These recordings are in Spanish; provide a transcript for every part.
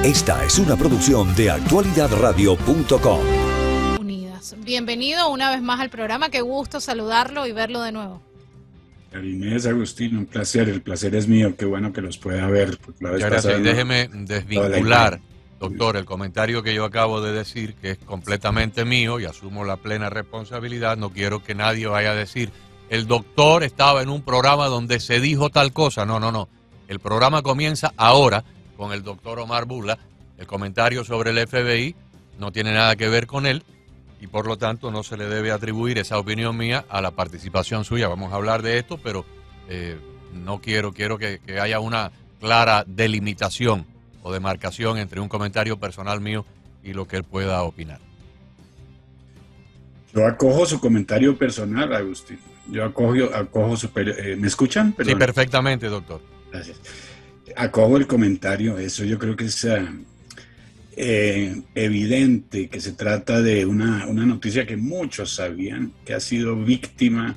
Esta es una producción de actualidadradio.com. Unidas. Bienvenido una vez más al programa. Qué gusto saludarlo y verlo de nuevo. Inés, Agustín, un placer. El placer es mío. Qué bueno que los pueda ver. Muchas gracias. Y déjeme desvincular, doctor, el comentario que yo acabo de decir, que es completamente mío y asumo la plena responsabilidad. No quiero que nadie vaya a decir, el doctor estaba en un programa donde se dijo tal cosa. No. El programa comienza ahora con el doctor Omar Bula. El comentario sobre el FBI no tiene nada que ver con él y por lo tanto no se le debe atribuir esa opinión mía a la participación suya. Vamos a hablar de esto, pero no quiero que haya una clara delimitación o demarcación entre un comentario personal mío y lo que él pueda opinar. Yo acojo su comentario personal, Agustín. Yo acojo su... ¿Me escuchan? Perdón. Sí, perfectamente, doctor. Gracias. Acojo el comentario. Eso yo creo que es evidente que se trata de una noticia que muchos sabían, que ha sido víctima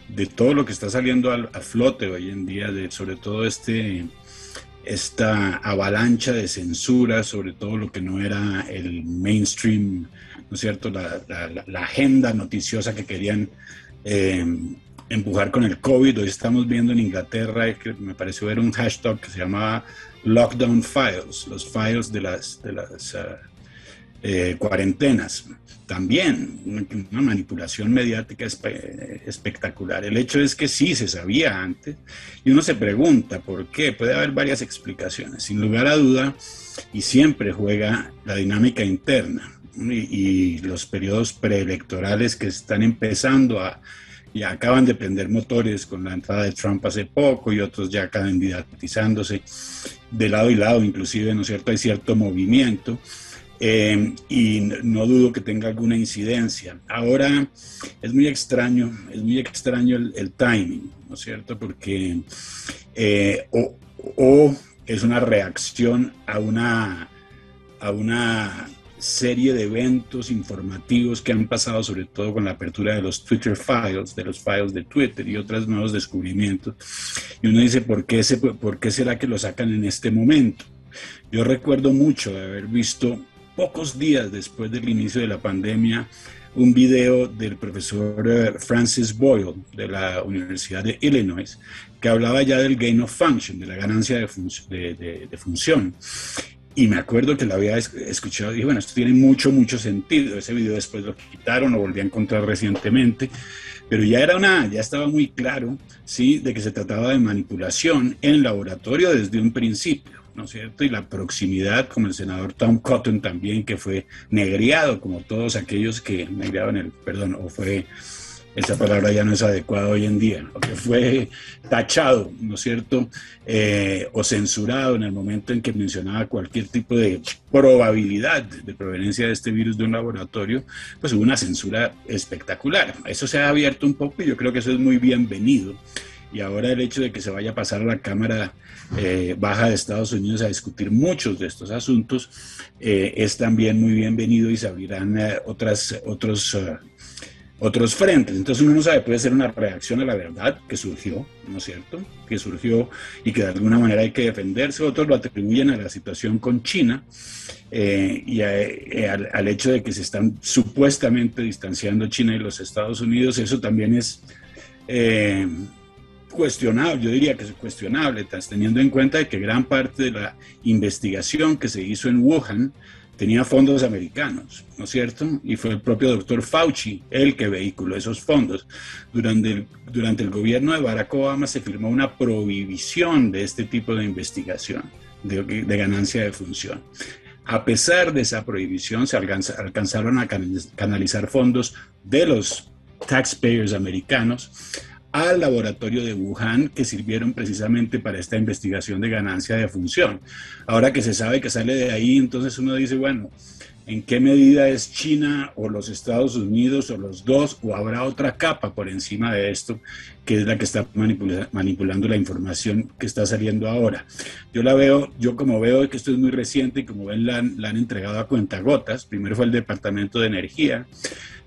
de todo lo que está saliendo a flote hoy en día, sobre todo esta avalancha de censura sobre todo lo que no era el mainstream, ¿no es cierto? La agenda noticiosa que querían empujar con el COVID. Hoy estamos viendo en Inglaterra, que me pareció ver un hashtag que se llamaba Lockdown Files, los files de las cuarentenas. También una manipulación mediática espectacular. El hecho es que sí se sabía antes y uno se pregunta por qué. Puede haber varias explicaciones. Sin lugar a duda, y siempre juega la dinámica interna y los periodos preelectorales que están empezando ya acaban de prender motores con la entrada de Trump hace poco y otros ya candidatizándose de lado y lado, inclusive, ¿no es cierto? Hay cierto movimiento. Y no dudo que tenga alguna incidencia. Ahora es muy extraño el timing, ¿no es cierto? Porque o es una reacción a una serie de eventos informativos que han pasado, sobre todo con la apertura de los Twitter Files, de los files de Twitter y otros nuevos descubrimientos. Y uno dice, ¿por qué será que lo sacan en este momento? Yo recuerdo mucho de haber visto pocos días después del inicio de la pandemia un video del profesor Francis Boyle de la Universidad de Illinois que hablaba ya del gain of function, de la ganancia de función. Y me acuerdo que lo había escuchado y dije, bueno, esto tiene mucho sentido. Ese video después lo quitaron, lo volví a encontrar recientemente, pero ya estaba muy claro, ¿sí?, de que se trataba de manipulación en laboratorio desde un principio, ¿no es cierto? Y la proximidad, como el senador Tom Cotton también, que fue negriado, como todos aquellos que negriaban esa palabra ya no es adecuada hoy en día, o que fue tachado, ¿no es cierto?, o censurado en el momento en que mencionaba cualquier tipo de probabilidad de proveniencia de este virus de un laboratorio, pues hubo una censura espectacular. Eso se ha abierto un poco y yo creo que eso es muy bienvenido. Y ahora el hecho de que se vaya a pasar a la Cámara Baja de Estados Unidos a discutir muchos de estos asuntos es también muy bienvenido y se abrirán otros frentes. Entonces uno no sabe, puede ser una reacción a la verdad que surgió, ¿no es cierto?, que surgió y que de alguna manera hay que defenderse. Otros lo atribuyen a la situación con China y al hecho de que se están supuestamente distanciando China y los Estados Unidos. Eso también es cuestionable, yo diría que es cuestionable, teniendo en cuenta de que gran parte de la investigación que se hizo en Wuhan tenía fondos americanos, ¿no es cierto? Y fue el propio doctor Fauci el que vehiculó esos fondos. Durante el gobierno de Barack Obama se firmó una prohibición de este tipo de investigación, de ganancia de función. A pesar de esa prohibición, se alcanzaron a canalizar fondos de los taxpayers americanos al laboratorio de Wuhan, que sirvieron precisamente para esta investigación de ganancia de función. Ahora que se sabe que sale de ahí, entonces uno dice, bueno, en qué medida es China o los Estados Unidos o los dos, o habrá otra capa por encima de esto, que es la que está manipulando la información que está saliendo ahora. Yo como veo que esto es muy reciente y como ven la han entregado a cuentagotas. Primero fue el Departamento de Energía,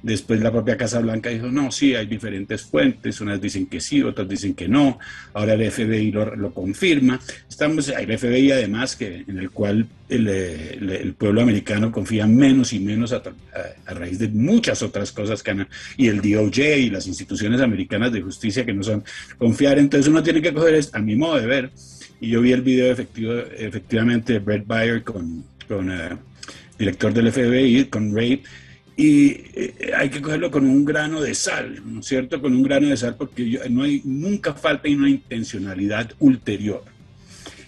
después la propia Casa Blanca dijo, no, sí, hay diferentes fuentes, unas dicen que sí, otras dicen que no, ahora el FBI lo confirma. Hay el FBI además en el cual el pueblo americano confía menos y menos a raíz de muchas otras cosas y el DOJ y las instituciones americanas de justicia que no son confiar. Entonces uno tiene que coger esto, a mi modo de ver, y yo vi el video efectivamente de Brett Baier con director del FBI, con Ray, y hay que cogerlo con un grano de sal, ¿no es cierto? Con un grano de sal, porque nunca falta una intencionalidad ulterior.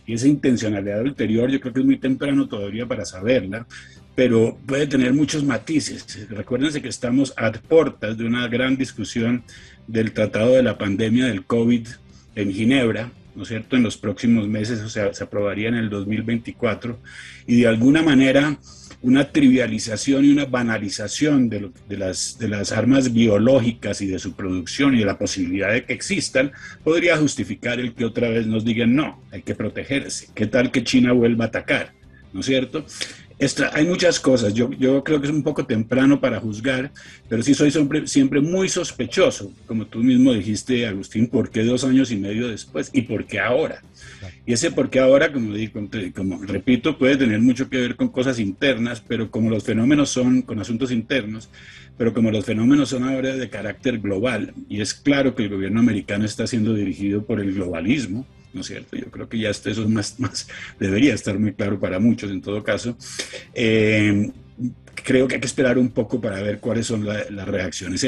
Y esa intencionalidad ulterior yo creo que es muy temprano todavía para saberla, pero puede tener muchos matices. Recuérdense que estamos a puertas de una gran discusión del tratado de la pandemia del COVID en Ginebra, ¿no es cierto? En los próximos meses, o sea, se aprobaría en el 2024, y de alguna manera una trivialización y una banalización de las armas biológicas y de su producción y de la posibilidad de que existan, podría justificar el que otra vez nos digan, no, hay que protegerse. ¿Qué tal que China vuelva a atacar? ¿No es cierto? Hay muchas cosas. Yo creo que es un poco temprano para juzgar, pero sí soy siempre muy sospechoso, como tú mismo dijiste, Agustín, ¿por qué 2 años y medio después? ¿Y por qué ahora? Y ese por qué ahora, como repito, puede tener mucho que ver con cosas internas, pero como los fenómenos son con asuntos internos, pero como los fenómenos son ahora de carácter global, y es claro que el gobierno americano está siendo dirigido por el globalismo, ¿no es cierto? Yo creo que ya eso es más debería estar muy claro para muchos en todo caso. Creo que hay que esperar un poco para ver cuáles son las reacciones.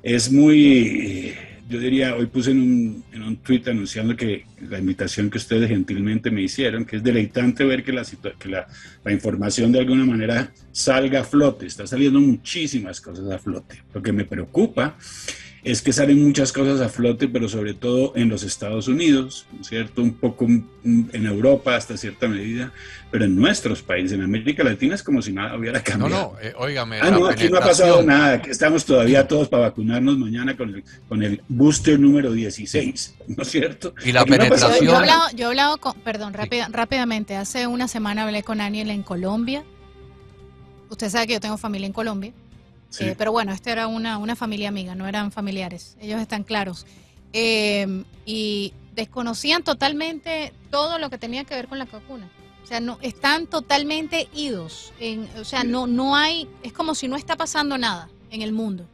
Es muy, yo diría, hoy puse en un tweet anunciando que la invitación que ustedes gentilmente me hicieron, que es deleitante ver que la información de alguna manera salga a flote. Está saliendo muchísimas cosas a flote. Lo que me preocupa es que salen muchas cosas a flote, pero sobre todo en los Estados Unidos, ¿cierto? Un poco en Europa hasta cierta medida, pero en nuestros países, en América Latina, es como si nada hubiera cambiado. Óigame. No, aquí no ha pasado nada, aquí estamos todavía todos para vacunarnos mañana con el booster número 16, ¿no es cierto? Y la aquí penetración. Yo he hablado rápidamente, hace una semana hablé con Aniel en Colombia. Usted sabe que yo tengo familia en Colombia. Sí. Pero bueno, esta era una familia amiga, no eran familiares, ellos están claros. Y desconocían totalmente todo lo que tenía que ver con la vacuna. O sea, no están totalmente idos. No hay, es como si no está pasando nada en el mundo.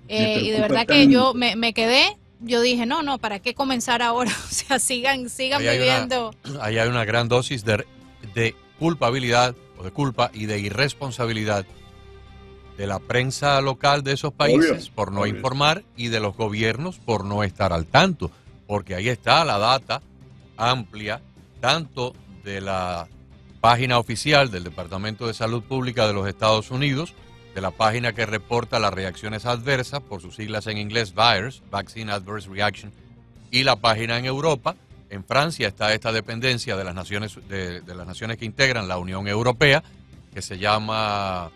Y de verdad que yo me quedé, yo dije, no, ¿para qué comenzar ahora? O sea, sigan viviendo. Ahí hay una gran dosis de culpabilidad, o de culpa y de irresponsabilidad de la prensa local de esos países por no informar y de los gobiernos por no estar al tanto, porque ahí está la data amplia, tanto de la página oficial del Departamento de Salud Pública de los Estados Unidos, de la página que reporta las reacciones adversas, por sus siglas en inglés VAERS, Vaccine Adverse Reaction, y la página en Europa. En Francia está esta dependencia de las naciones que integran la Unión Europea, que se llama...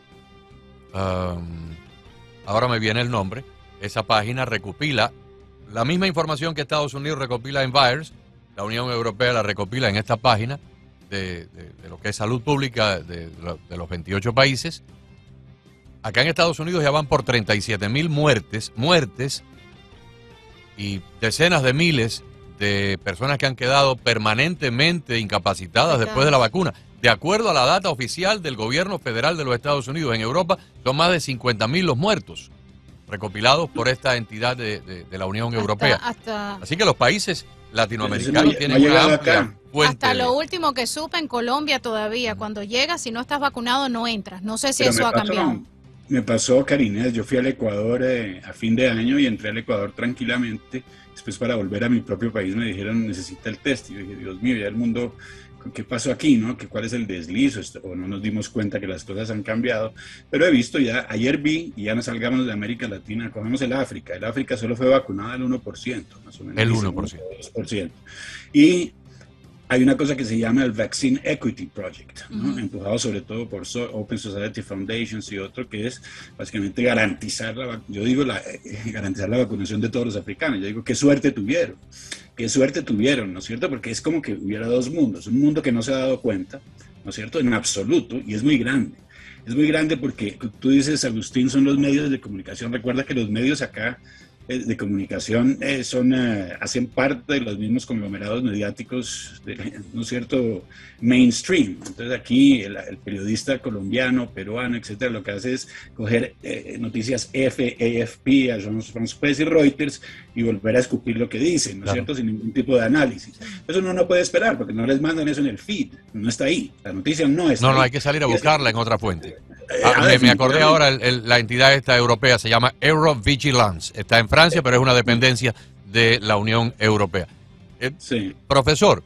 ahora me viene el nombre. Esa página recopila la misma información que Estados Unidos recopila en VAERS, la Unión Europea la recopila en esta página de lo que es salud pública de los 28 países. Acá en Estados Unidos ya van por 37,000 muertes y decenas de miles de personas que han quedado permanentemente incapacitadas después de la vacuna. De acuerdo a la data oficial del gobierno federal de los Estados Unidos, en Europa son más de 50,000 los muertos, recopilados por esta entidad de la Unión Europea. Así que los países latinoamericanos tienen una amplia fuente. Hasta lo último que supe, en Colombia todavía, cuando llegas, si no estás vacunado, no entras. No sé si eso ha cambiado. Me pasó, Karina, yo fui al Ecuador a fin de año y entré al Ecuador tranquilamente. Después, para volver a mi propio país, me dijeron, necesita el test. Y yo dije, Dios mío, ya el mundo... ¿Qué pasó aquí, no? ¿Cuál es el desliz? O no nos dimos cuenta que las cosas han cambiado. Pero he visto ya, ayer vi, y ya no salgamos de América Latina, cogemos el África. El África solo fue vacunada el 1%, más o menos. El 1%. 2%. Y hay una cosa que se llama el Vaccine Equity Project, ¿no? Empujado sobre todo por Open Society Foundations y otro, que es básicamente garantizar garantizar la vacunación de todos los africanos. Yo digo, qué suerte tuvieron, ¿no es cierto? Porque es como que hubiera dos mundos, un mundo que no se ha dado cuenta, ¿no es cierto?, en absoluto, y es muy grande. Es muy grande porque tú dices, Agustín, son los medios de comunicación. Recuerda que los medios acá de comunicación hacen parte de los mismos conglomerados mediáticos, ¿no es cierto?, mainstream. Entonces aquí el periodista colombiano, peruano, etcétera, lo que hace es coger noticias AFP, Agence France-Presse y Reuters y volver a escupir lo que dicen, ¿no es cierto?, sin ningún tipo de análisis. Eso uno no puede esperar porque no les mandan eso en el feed, no está ahí, la noticia no está ahí. No, hay que salir a buscarla en otra fuente. Me acordé ahora, la entidad esta europea se llama Eurovigilance, está en Francia, pero es una dependencia de la Unión Europea. Sí. Profesor,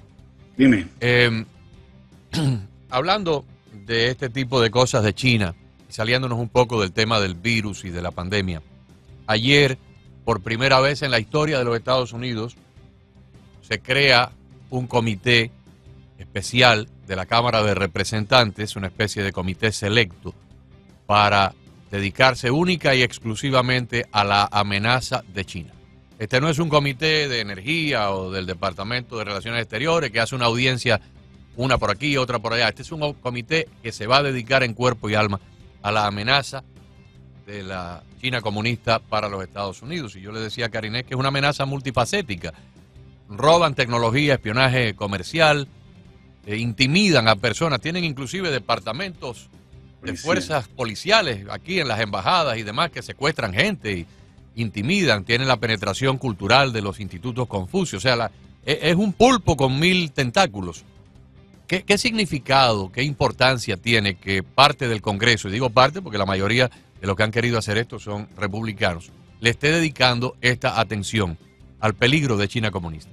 dime. Hablando de este tipo de cosas de China, saliéndonos un poco del tema del virus y de la pandemia, ayer, por primera vez en la historia de los Estados Unidos, se crea un comité especial de la Cámara de Representantes, una especie de comité selecto, para dedicarse única y exclusivamente a la amenaza de China. Este no es un comité de energía o del Departamento de Relaciones Exteriores que hace una audiencia, una por aquí, otra por allá. Este es un comité que se va a dedicar en cuerpo y alma a la amenaza de la China comunista para los Estados Unidos. Y yo le decía a Karine que es una amenaza multifacética. Roban tecnología, espionaje comercial, intimidan a personas, tienen inclusive departamentos de fuerzas policiales aquí en las embajadas y demás que secuestran gente y intimidan, tienen la penetración cultural de los institutos Confucio, o sea, es un pulpo con 1000 tentáculos. ¿Qué significado, qué importancia tiene que parte del Congreso, y digo parte porque la mayoría de los que han querido hacer esto son republicanos, le esté dedicando esta atención al peligro de China comunista?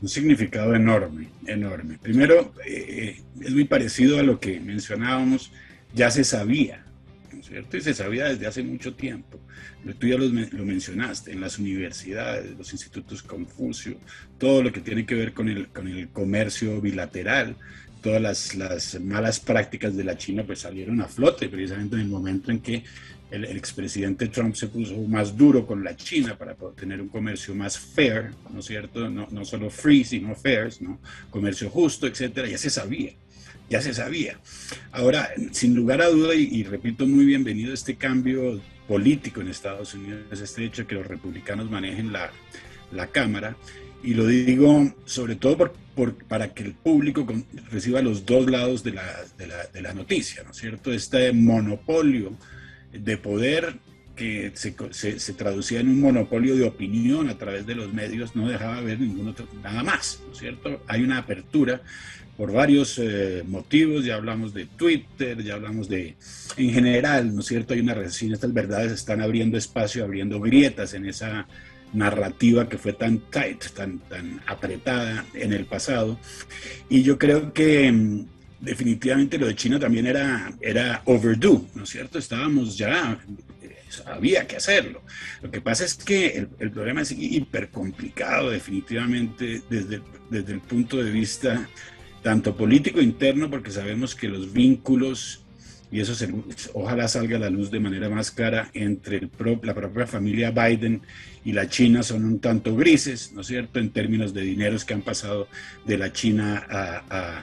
Un significado enorme, enorme. Primero, es muy parecido a lo que mencionábamos, ya se sabía, ¿no es cierto? Y se sabía desde hace mucho tiempo. Tú ya lo mencionaste, en las universidades, los institutos Confucio, todo lo que tiene que ver con el comercio bilateral, todas las malas prácticas de la China pues salieron a flote precisamente en el momento en que el expresidente Trump se puso más duro con la China para poder tener un comercio más fair, ¿no es cierto? No solo free, sino fair, ¿no? Comercio justo, etcétera. Ya se sabía. Ahora, sin lugar a duda, y repito, muy bienvenido este cambio político en Estados Unidos, este hecho de que los republicanos manejen la Cámara, y lo digo sobre todo para que el público reciba los dos lados de la noticia, ¿no es cierto? Este monopolio de poder que se traducía en un monopolio de opinión a través de los medios, no dejaba ver nada más, ¿no es cierto? Hay una apertura por varios motivos, ya hablamos de Twitter, ya hablamos en general, ¿no es cierto? Hay una recesión, estas verdades están abriendo espacio, abriendo grietas en esa narrativa que fue tan tight, tan apretada en el pasado, y yo creo que definitivamente lo de China también era overdue, ¿no es cierto? Estábamos ya, había que hacerlo. Lo que pasa es que el problema es hiper complicado definitivamente desde el punto de vista tanto político interno, porque sabemos que los vínculos, y eso ojalá salga a la luz de manera más clara, entre la propia familia Biden y la China son un tanto grises, ¿no es cierto?, en términos de dineros que han pasado de la China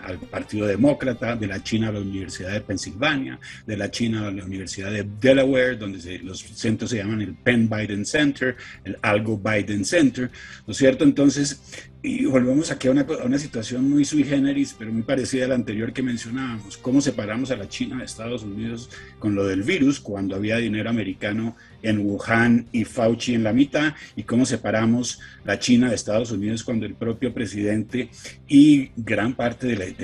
al Partido Demócrata, de la China a la Universidad de Pensilvania, de la China a la Universidad de Delaware, donde los centros se llaman el Penn Biden Center, el Algo Biden Center, ¿no es cierto? Entonces, y volvemos aquí a una situación muy sui generis, pero muy parecida a la anterior que mencionábamos. ¿Cómo separamos a la China de Estados Unidos con lo del virus cuando había dinero americano en Wuhan y Fauci en la mitad? ¿Y cómo separamos la China de Estados Unidos cuando el propio presidente y gran parte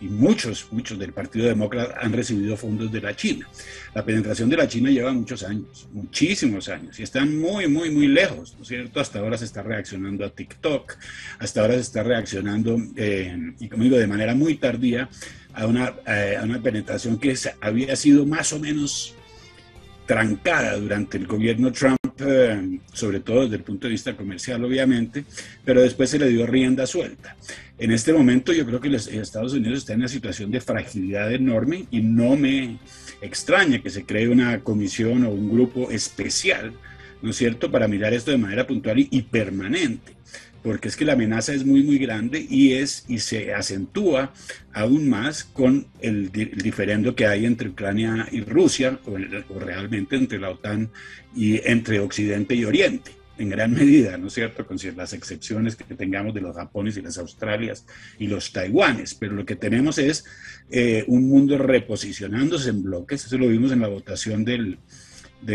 y muchos del Partido Demócrata han recibido fondos de la China? La penetración de la China lleva muchos años, muchísimos años, y están muy, muy, muy lejos, ¿no es cierto? Hasta ahora se está reaccionando a TikTok, hasta ahora se está reaccionando, y como digo, de manera muy tardía, a una penetración que había sido más o menos trancada durante el gobierno Trump, sobre todo desde el punto de vista comercial, obviamente, pero después se le dio rienda suelta. En este momento yo creo que los Estados Unidos está en una situación de fragilidad enorme y no me extraña que se cree una comisión o un grupo especial, ¿no es cierto?, para mirar esto de manera puntual y permanente, porque es que la amenaza es muy, muy grande y se acentúa aún más con el diferendo que hay entre Ucrania y Rusia, o realmente entre la OTAN y entre Occidente y Oriente, en gran medida, ¿no es cierto?, con las excepciones que tengamos de los Japones y las Australias y los Taiwanes, pero lo que tenemos es un mundo reposicionándose en bloques. Eso lo vimos en la votación de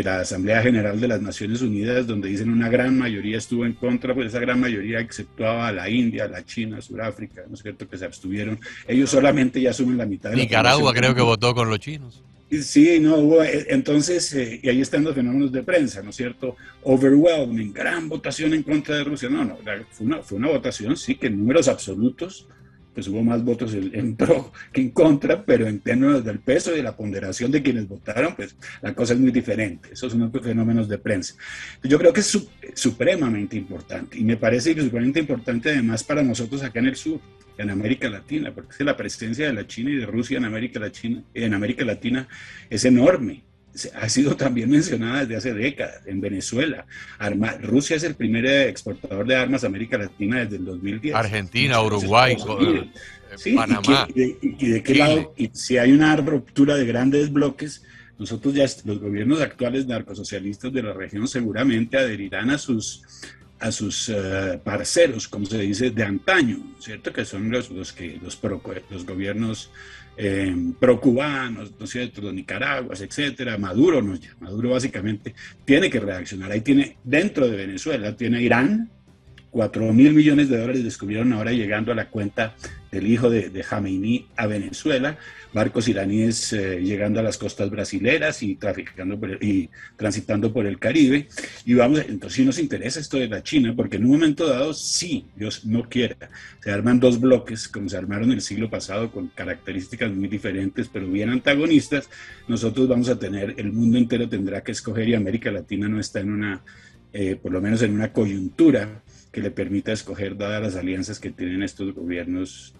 la Asamblea General de las Naciones Unidas, donde dicen una gran mayoría estuvo en contra, pues esa gran mayoría exceptuaba a la India, a la China, a Sudáfrica, ¿no es cierto?, que se abstuvieron. Ellos solamente ya asumen la mitad de la Nicaragua creo que votó con los chinos. Sí, no hubo, entonces, y ahí están los fenómenos de prensa, ¿no es cierto? Overwhelming, gran votación en contra de Rusia. No, fue una votación, sí, que en números absolutos, pues hubo más votos en pro que en contra, pero en términos del peso y de la ponderación de quienes votaron, pues la cosa es muy diferente. Esos son otros fenómenos de prensa. Yo creo que es supremamente importante, y me parece que es supremamente importante además para nosotros acá en el sur, en América Latina, porque es que la presencia de la China y de Rusia en América Latina es enorme. Ha sido también mencionada desde hace décadas. En Venezuela, Rusia es el primer exportador de armas a América Latina desde el 2010. Argentina, Uruguay, sí, Panamá. ¿Y de qué lado? Y si hay una ruptura de grandes bloques, nosotros ya, los gobiernos actuales narcosocialistas de la región seguramente adherirán a sus parceros, como se dice, de antaño, ¿cierto? Que son los gobiernos pro-cubanos, ¿no es cierto?, los Nicaraguas, etcétera. Maduro básicamente tiene que reaccionar. Ahí tiene, dentro de Venezuela, tiene Irán, $4.000 millones descubrieron ahora llegando a la cuenta del hijo de Jamenei a Venezuela, barcos iraníes llegando a las costas brasileras y transitando por el Caribe. Y entonces sí nos interesa esto de la China, porque en un momento dado, sí, Dios no quiera, se arman dos bloques, como se armaron el siglo pasado, con características muy diferentes, pero bien antagonistas. Nosotros vamos a tener, el mundo entero tendrá que escoger, y América Latina no está en una, por lo menos en una coyuntura que le permita escoger, dadas las alianzas que tienen estos gobiernos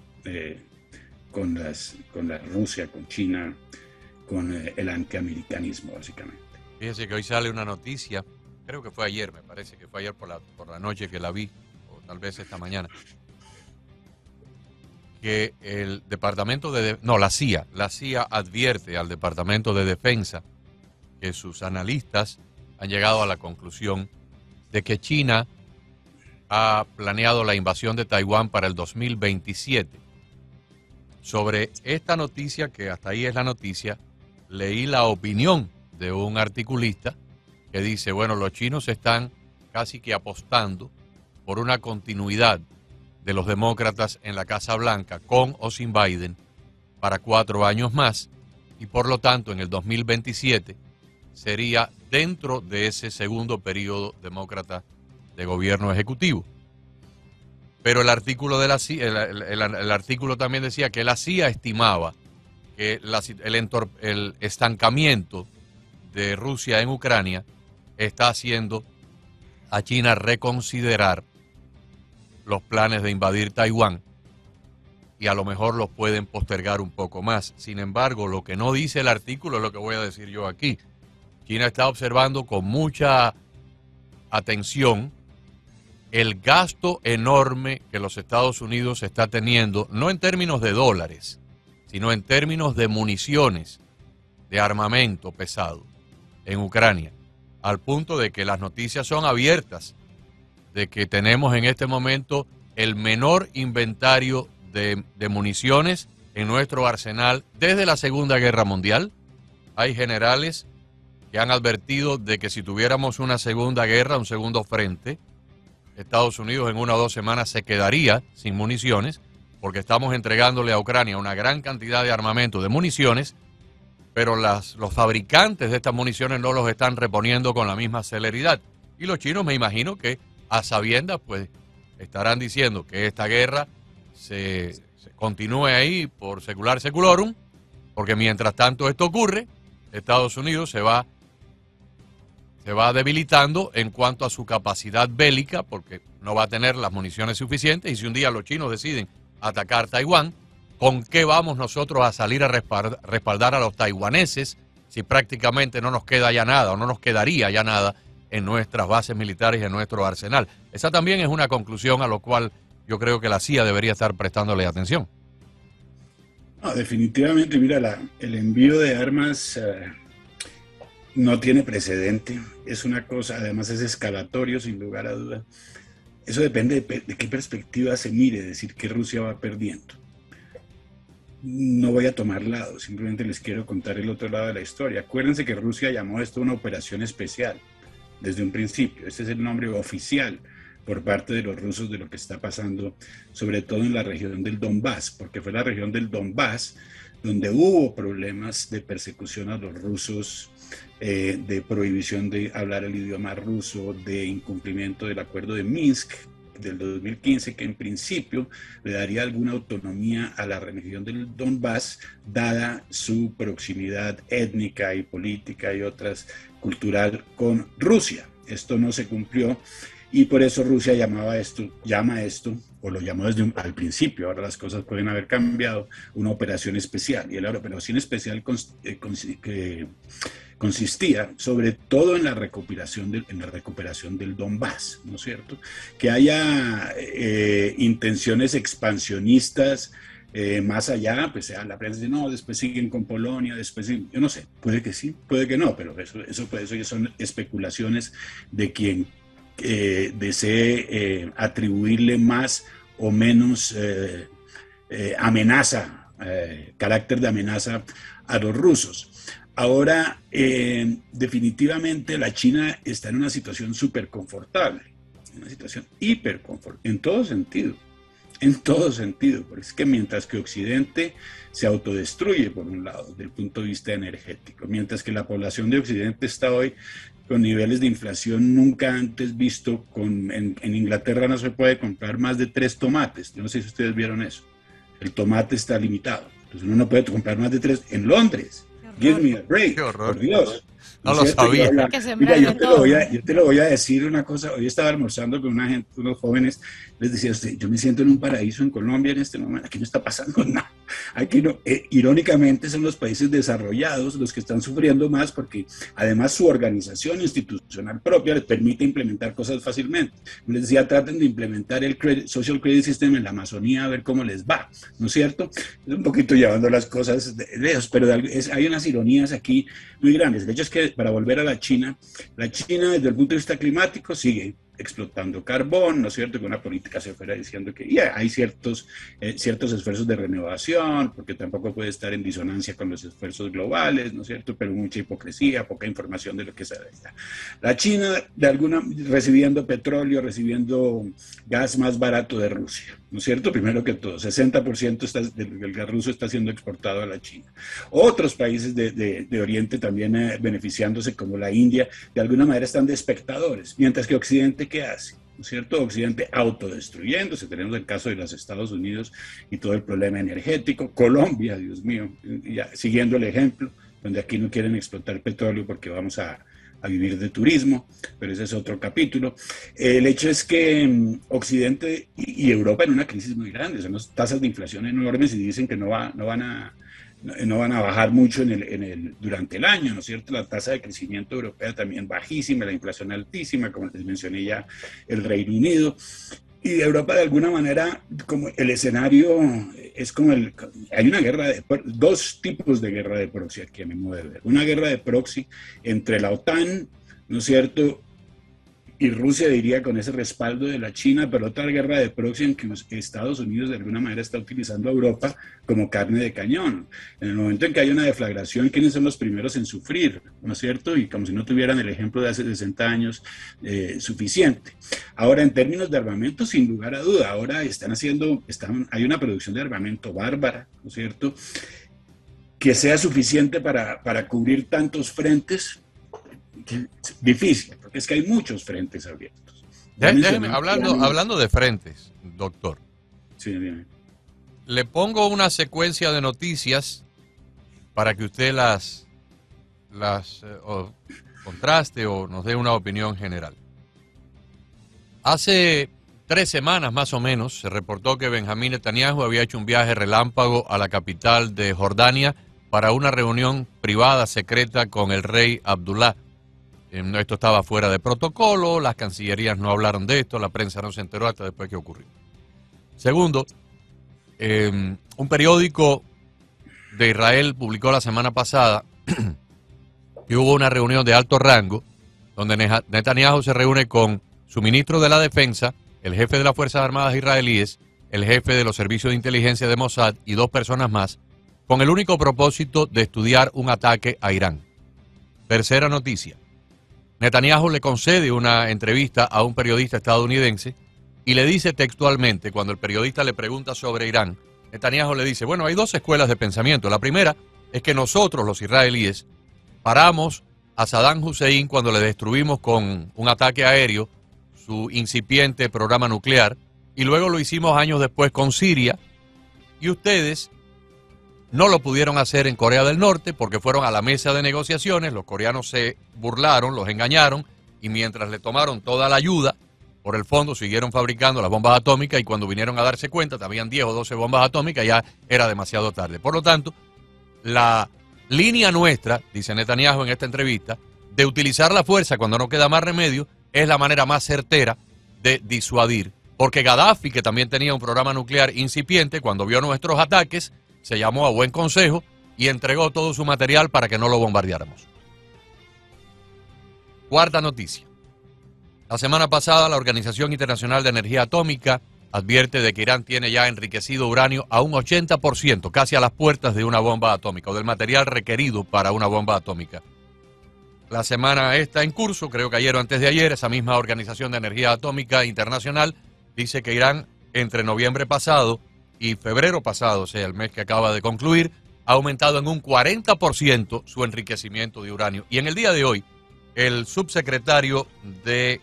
con la Rusia, con China, con el antiamericanismo, básicamente. Fíjense que hoy sale una noticia, creo que fue ayer, me parece que fue ayer por la noche que la vi, o tal vez esta mañana, que el Departamento la CIA advierte al Departamento de Defensa que sus analistas han llegado a la conclusión de que China ha planeado la invasión de Taiwán para el 2027. Sobre esta noticia, que hasta ahí es la noticia, leí la opinión de un articulista que dice, bueno, los chinos están casi que apostando por una continuidad de los demócratas en la Casa Blanca, con o sin Biden, para 4 años más, y por lo tanto en el 2027 sería dentro de ese segundo periodo demócrata de gobierno ejecutivo. Pero el artículo de la CIA, el artículo también decía que la CIA estimaba que el estancamiento de Rusia en Ucrania está haciendo a China reconsiderar los planes de invadir Taiwán, y a lo mejor los pueden postergar un poco más. Sin embargo, lo que no dice el artículo es lo que voy a decir yo aquí. China está observando con mucha atención el gasto enorme que los Estados Unidos está teniendo, no en términos de dólares, sino en términos de municiones, de armamento pesado en Ucrania, al punto de que las noticias son abiertas, de que tenemos en este momento el menor inventario de municiones en nuestro arsenal desde la Segunda Guerra Mundial. Hay generales que han advertido de que si tuviéramos una segunda guerra, un segundo frente, Estados Unidos en 1 o 2 semanas se quedaría sin municiones, porque estamos entregándole a Ucrania una gran cantidad de armamento, de municiones, pero los fabricantes de estas municiones no los están reponiendo con la misma celeridad. Y los chinos, me imagino que a sabiendas, pues estarán diciendo que esta guerra se continúe ahí por secular seculorum, porque mientras tanto esto ocurre, Estados Unidos se va se va debilitando en cuanto a su capacidad bélica, porque no va a tener las municiones suficientes, y si un día los chinos deciden atacar Taiwán, ¿con qué vamos nosotros a salir a respaldar a los taiwaneses si prácticamente no nos queda ya nada, o no nos quedaría ya nada en nuestras bases militares y en nuestro arsenal? Esa también es una conclusión a lo cual yo creo que la CIA debería estar prestándole atención. No, definitivamente, mira, el envío de armas no tiene precedente. Es una cosa, además es escalatorio, sin lugar a duda. Eso depende de qué perspectiva se mire, decir que Rusia va perdiendo. No voy a tomar lado, simplemente les quiero contar el otro lado de la historia. Acuérdense que Rusia llamó esto una operación especial desde un principio. Ese es el nombre oficial por parte de los rusos de lo que está pasando, sobre todo en la región del Donbass, porque fue la región del Donbass donde hubo problemas de persecución a los rusos, de prohibición de hablar el idioma ruso, de incumplimiento del acuerdo de Minsk del 2015, que en principio le daría alguna autonomía a la región del Donbass, dada su proximidad étnica y política y otras cultural con Rusia. Esto no se cumplió. Y por eso Rusia llama esto, o lo llamó desde al principio, ahora las cosas pueden haber cambiado, una operación especial. Y la operación especial consistía sobre todo en la recuperación del Donbass, ¿no es cierto? Que haya intenciones expansionistas más allá, pues la prensa dice, no, después siguen con Polonia, después siguen, yo no sé, puede que sí, puede que no, pero eso ya son especulaciones de quien desee atribuirle más o menos amenaza, carácter de amenaza a los rusos. Ahora, definitivamente la China está en una situación súper confortable, una situación hiper confortable, en todo sentido, porque es que mientras que Occidente se autodestruye por un lado, desde el punto de vista energético, mientras que la población de Occidente está hoy con niveles de inflación nunca antes visto, en Inglaterra no se puede comprar más de 3 tomates, yo no sé si ustedes vieron eso, el tomate está limitado, entonces uno no puede comprar más de 3 en Londres. Give me a break, por Dios. No lo sabía. Mira, yo te lo voy a decir una cosa. Hoy estaba almorzando con unos jóvenes. Les decía, yo me siento en un paraíso en Colombia en este momento. Aquí no está pasando nada. Aquí no. Irónicamente son los países desarrollados los que están sufriendo más porque además su organización institucional propia les permite implementar cosas fácilmente. Les decía, traten de implementar el Social Credit System en la Amazonía a ver cómo les va, ¿no es cierto? Es un poquito llevando las cosas lejos, pero hay unas ironías aquí muy grandes. El hecho es que, para volver a la China desde el punto de vista climático sigue explotando carbón, ¿no es cierto? Que una política se fuera diciendo que hay ciertos esfuerzos de renovación, porque tampoco puede estar en disonancia con los esfuerzos globales, ¿no es cierto? Pero mucha hipocresía, poca información de lo que se hace. La China, recibiendo petróleo, recibiendo gas más barato de Rusia, ¿no es cierto? Primero que todo, 60% del gas ruso está siendo exportado a la China. Otros países de Oriente también beneficiándose, como la India, de alguna manera están de espectadores, mientras que Occidente, ¿qué hace? ¿No es cierto? Occidente autodestruyéndose. Tenemos el caso de los Estados Unidos y todo el problema energético. Colombia, Dios mío, ya, siguiendo el ejemplo, donde aquí no quieren explotar petróleo porque vamos a vivir de turismo, pero ese es otro capítulo. El hecho es que Occidente y Europa en una crisis muy grande, son las tasas de inflación enormes y dicen que no van a bajar mucho durante el año, ¿no es cierto? La tasa de crecimiento europea también bajísima, la inflación altísima, como les mencioné ya, el Reino Unido. Y de Europa, de alguna manera, como el escenario es como hay una guerra dos tipos de guerra de proxy aquí a mi modo de ver. Una guerra de proxy entre la OTAN, ¿no es cierto?, y Rusia, diría, con ese respaldo de la China, pero otra guerra de proxy en que Estados Unidos de alguna manera está utilizando a Europa como carne de cañón. En el momento en que hay una deflagración, ¿quiénes son los primeros en sufrir? ¿No es cierto? Y como si no tuvieran el ejemplo de hace 60 años suficiente. Ahora, en términos de armamento, sin lugar a duda, ahora hay una producción de armamento bárbara, ¿no es cierto?, que sea suficiente para cubrir tantos frentes. Difícil, porque es que hay muchos frentes abiertos. Déjeme, hablando de frentes, doctor. Sí, bien. Le pongo una secuencia de noticias para que usted las contraste o nos dé una opinión general. Hace 3 semanas más o menos se reportó que Benjamín Netanyahu había hecho un viaje relámpago a la capital de Jordania para una reunión privada secreta con el rey Abdullah. Esto estaba fuera de protocolo, las cancillerías no hablaron de esto, la prensa no se enteró hasta después que ocurrió. Segundo, un periódico de Israel publicó la semana pasada que hubo una reunión de alto rango donde Netanyahu se reúne con su ministro de la Defensa, el jefe de las Fuerzas Armadas israelíes, el jefe de los servicios de inteligencia de Mossad y 2 personas más, con el único propósito de estudiar un ataque a Irán. Tercera noticia. Netanyahu le concede una entrevista a un periodista estadounidense y le dice textualmente, cuando el periodista le pregunta sobre Irán, Netanyahu le dice, bueno, hay 2 escuelas de pensamiento. La primera es que nosotros, los israelíes, paramos a Saddam Hussein cuando le destruimos con un ataque aéreo su incipiente programa nuclear, y luego lo hicimos años después con Siria, y ustedes no lo pudieron hacer en Corea del Norte porque fueron a la mesa de negociaciones, los coreanos se burlaron, los engañaron, y mientras le tomaron toda la ayuda, por el fondo siguieron fabricando las bombas atómicas, y cuando vinieron a darse cuenta, habían 10 o 12 bombas atómicas, ya era demasiado tarde. Por lo tanto, la línea nuestra, dice Netanyahu en esta entrevista, de utilizar la fuerza cuando no queda más remedio, es la manera más certera de disuadir. Porque Gaddafi, que también tenía un programa nuclear incipiente, cuando vio nuestros ataques, se llamó a buen consejo y entregó todo su material para que no lo bombardeáramos. Cuarta noticia. La semana pasada, la Organización Internacional de Energía Atómica advierte de que Irán tiene ya enriquecido uranio a un 80%, casi a las puertas de una bomba atómica, o del material requerido para una bomba atómica. La semana está en curso, creo que ayer o antes de ayer, esa misma Organización de Energía Atómica Internacional dice que Irán, entre noviembre pasado y febrero pasado, o sea, el mes que acaba de concluir, ha aumentado en un 40% su enriquecimiento de uranio. Y en el día de hoy, el subsecretario de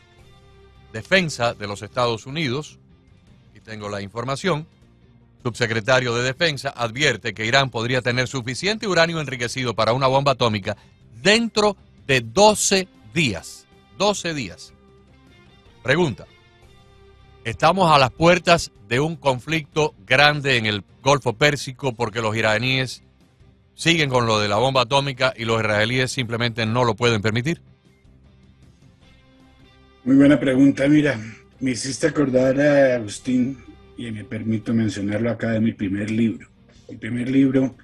Defensa de los Estados Unidos, y tengo la información, subsecretario de Defensa, advierte que Irán podría tener suficiente uranio enriquecido para una bomba atómica dentro de 12 días. 12 días. Pregunta. Estamos a las puertas de un conflicto grande en el Golfo Pérsico porque los iraníes siguen con lo de la bomba atómica y los israelíes simplemente no lo pueden permitir. Muy buena pregunta. Mira, me hiciste acordar a Agustín, y me permito mencionarlo acá, de mi primer libro. Mi primer libro,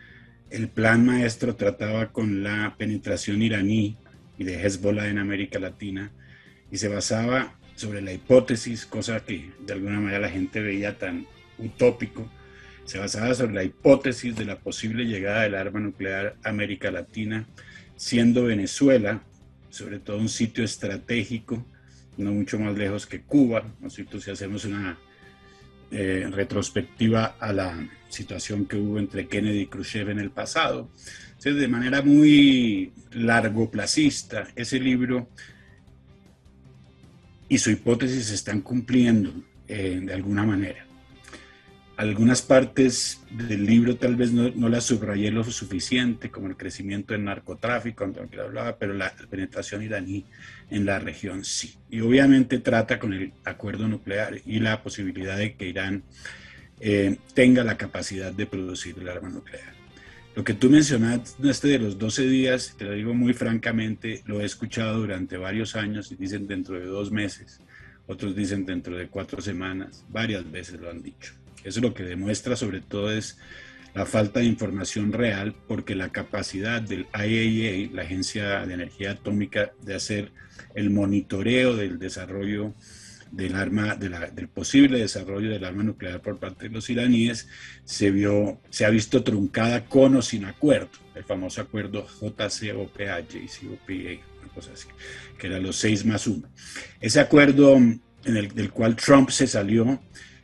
el plan maestro, trataba con la penetración iraní y de Hezbollah en América Latina, y se basaba sobre la hipótesis, cosa que de alguna manera la gente veía tan utópico, se basaba sobre la hipótesis de la posible llegada del arma nuclear a América Latina, siendo Venezuela, sobre todo, un sitio estratégico, no mucho más lejos que Cuba, ¿no es cierto? Si hacemos una retrospectiva a la situación que hubo entre Kennedy y Khrushchev en el pasado. Entonces, de manera muy largoplacista, ese libro y su hipótesis se están cumpliendo de alguna manera. Algunas partes del libro tal vez no las subrayé lo suficiente, como el crecimiento del narcotráfico, aunque hablaba, pero la penetración iraní en la región sí. Y obviamente trata con el acuerdo nuclear y la posibilidad de que Irán tenga la capacidad de producir el arma nuclear. Lo que tú mencionaste de los 12 días, te lo digo muy francamente, lo he escuchado durante varios años y dicen dentro de 2 meses, otros dicen dentro de 4 semanas, varias veces lo han dicho. Eso lo que demuestra sobre todo es la falta de información real, porque la capacidad del IAEA, la Agencia de Energía Atómica, de hacer el monitoreo del desarrollo del arma, del posible desarrollo del arma nuclear por parte de los iraníes, se ha visto truncada con o sin acuerdo, el famoso acuerdo JCPOA, una cosa así, que era los 6+1. Ese acuerdo del cual Trump se salió,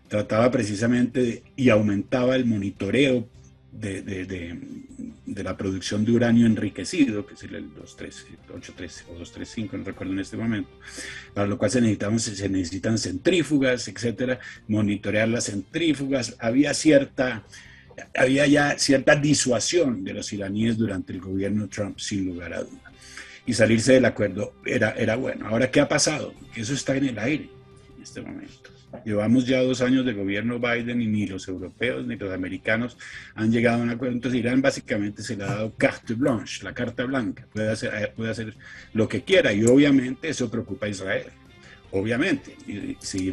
trataba precisamente y aumentaba el monitoreo de la producción de uranio enriquecido, que es el 813 o 235, no recuerdo en este momento, para lo cual se necesitan centrífugas, etcétera, monitorear las centrífugas. Había ya cierta disuasión de los iraníes durante el gobierno Trump, sin lugar a duda. y salirse del acuerdo era bueno. Ahora, ¿qué ha pasado? Eso está en el aire en este momento. Llevamos ya 2 años de gobierno Biden y ni los europeos ni los americanos han llegado a un acuerdo. Entonces Irán básicamente se le ha dado carte blanche, la carta blanca, puede hacer lo que quiera, y obviamente eso preocupa a Israel. Obviamente, si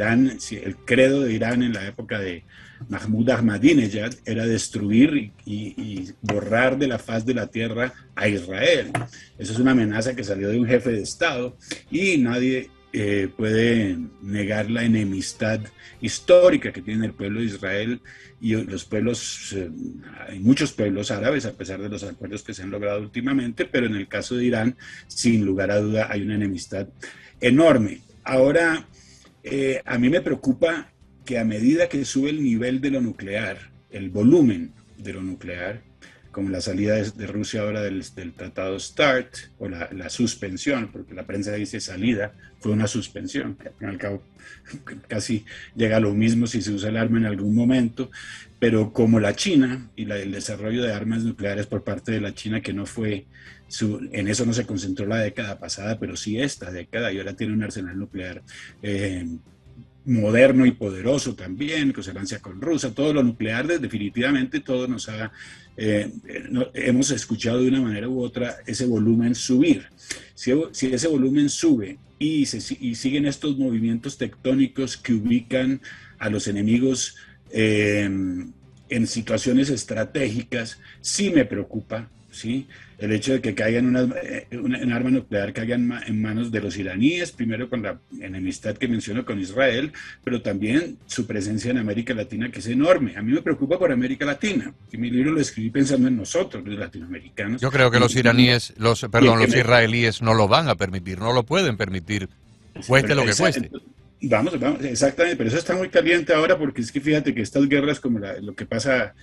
el credo de Irán en la época de Mahmoud Ahmadinejad era destruir y borrar de la faz de la tierra a Israel. Eso es una amenaza que salió de un jefe de Estado y nadie puede negar la enemistad histórica que tiene el pueblo de Israel y los pueblos, hay muchos pueblos árabes a pesar de los acuerdos que se han logrado últimamente, pero en el caso de Irán, sin lugar a duda, hay una enemistad enorme. Ahora, a mí me preocupa que a medida que sube el nivel de lo nuclear, el volumen de lo nuclear, como la salida de Rusia ahora del tratado START, o la suspensión, porque la prensa dice salida, fue una suspensión, que al fin y al cabo casi llega a lo mismo si se usa el arma en algún momento, pero como la China y el desarrollo de armas nucleares por parte de la China, que no fue, en eso no se concentró la década pasada, pero sí esta década, y ahora tiene un arsenal nuclear moderno y poderoso también, que se lanza con Rusia, todo lo nuclear, definitivamente todo nos ha, hemos escuchado de una manera u otra ese volumen subir. Si ese volumen sube y siguen estos movimientos tectónicos que ubican a los enemigos en situaciones estratégicas, sí me preocupa, ¿sí? El hecho de que caigan un arma nuclear caiga en manos de los iraníes, primero con la enemistad que menciono con Israel, pero también su presencia en América Latina, que es enorme. A mí me preocupa por América Latina, porque mi libro lo escribí pensando en nosotros, los latinoamericanos. Yo creo que los iraníes, los israelíes no lo van a permitir, no lo pueden permitir, cueste lo que cueste. Vamos, exactamente, pero eso está muy caliente ahora, porque es que fíjate que estas guerras como lo que pasa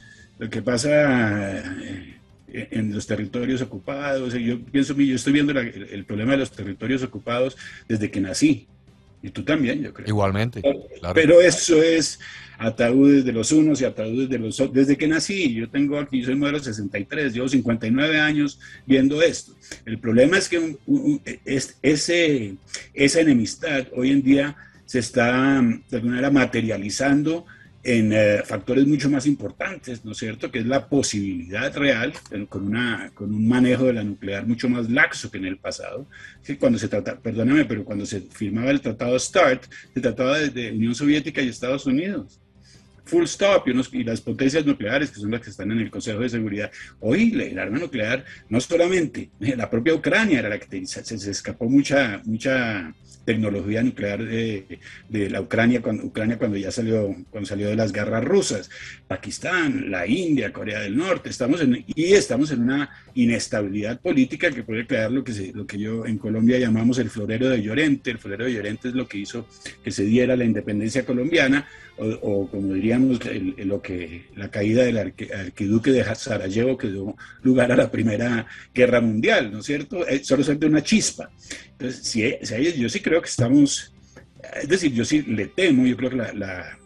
en los territorios ocupados, yo estoy viendo el problema de los territorios ocupados desde que nací, y tú también, yo creo. Igualmente, claro. Pero eso es ataúdes de los unos y ataúdes de los otros, desde que nací. Yo soy modelo 63, llevo 59 años viendo esto. El problema es que esa enemistad hoy en día se está de alguna manera materializando en factores mucho más importantes, ¿no es cierto?, que es la posibilidad real, con un manejo de la nuclear mucho más laxo que en el pasado, que cuando cuando se firmaba el tratado START, se trataba de Unión Soviética y Estados Unidos. Full stop, y las potencias nucleares, que son las que están en el Consejo de Seguridad. Hoy el arma nuclear, no solamente la propia Ucrania era la que se escapó mucha tecnología nuclear de la Ucrania cuando salió de las guerras rusas. Pakistán, la India, Corea del Norte, estamos en una inestabilidad política que puede crear lo que yo en Colombia llamamos el florero de Llorente. El florero de Llorente es lo que hizo que se diera la independencia colombiana, o como diríamos, la caída del arquiduque de Sarajevo, que dio lugar a la Primera Guerra Mundial, ¿no es cierto? Solo es de una chispa. Entonces, yo sí creo que estamos, es decir, yo sí le temo, yo creo que a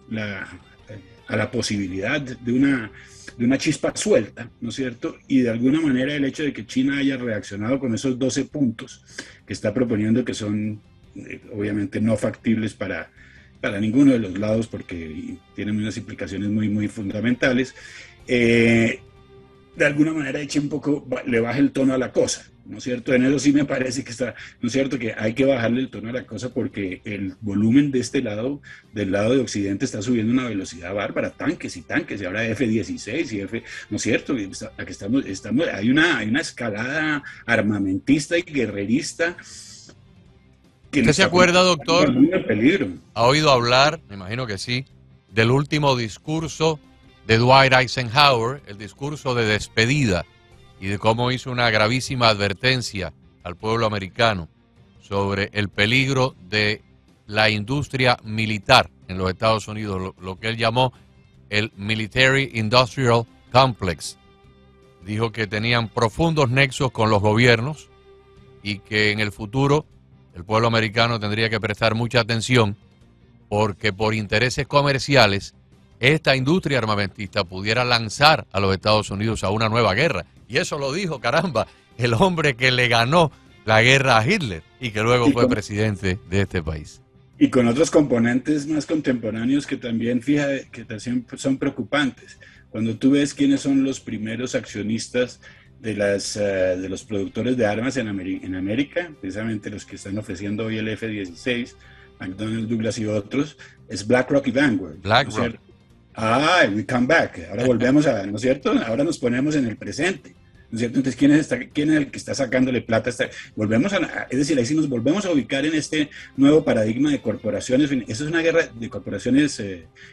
la posibilidad de una chispa suelta, ¿no es cierto? Y de alguna manera el hecho de que China haya reaccionado con esos 12 puntos que está proponiendo, que son obviamente no factibles para ninguno de los lados, porque tienen unas implicaciones muy, muy fundamentales, de alguna manera le baja el tono a la cosa, ¿no es cierto? En eso sí me parece que está, ¿no es cierto?, que hay que bajarle el tono a la cosa, porque el volumen de este lado, del lado de Occidente, está subiendo a una velocidad bárbara, tanques, y ahora F-16 ¿no es cierto? Hay una escalada armamentista y guerrerista. ¿Usted se acuerda, doctor? ¿Ha oído hablar, me imagino que sí, del último discurso de Dwight Eisenhower, el discurso de despedida, y de cómo hizo una gravísima advertencia al pueblo americano sobre el peligro de la industria militar en los Estados Unidos, lo que él llamó el Military Industrial Complex? Dijo que tenían profundos nexos con los gobiernos y que en el futuro el pueblo americano tendría que prestar mucha atención, porque por intereses comerciales esta industria armamentista pudiera lanzar a los Estados Unidos a una nueva guerra. Y eso lo dijo, caramba, el hombre que le ganó la guerra a Hitler y que luego fue presidente de este país. Y con otros componentes más contemporáneos que también, fíjate, que también son preocupantes. Cuando tú ves quiénes son los primeros accionistas de los productores de armas en América, precisamente los que están ofreciendo hoy el F-16, McDonnell Douglas y otros, es BlackRock y Vanguard. BlackRock. We come back. Ahora volvemos a, ¿no es cierto? Ahora nos ponemos en el presente. ¿No es cierto? Entonces, ¿quién es el que está sacándole plata? Es decir, ahí sí nos volvemos a ubicar en este nuevo paradigma de corporaciones. Eso es una guerra de corporaciones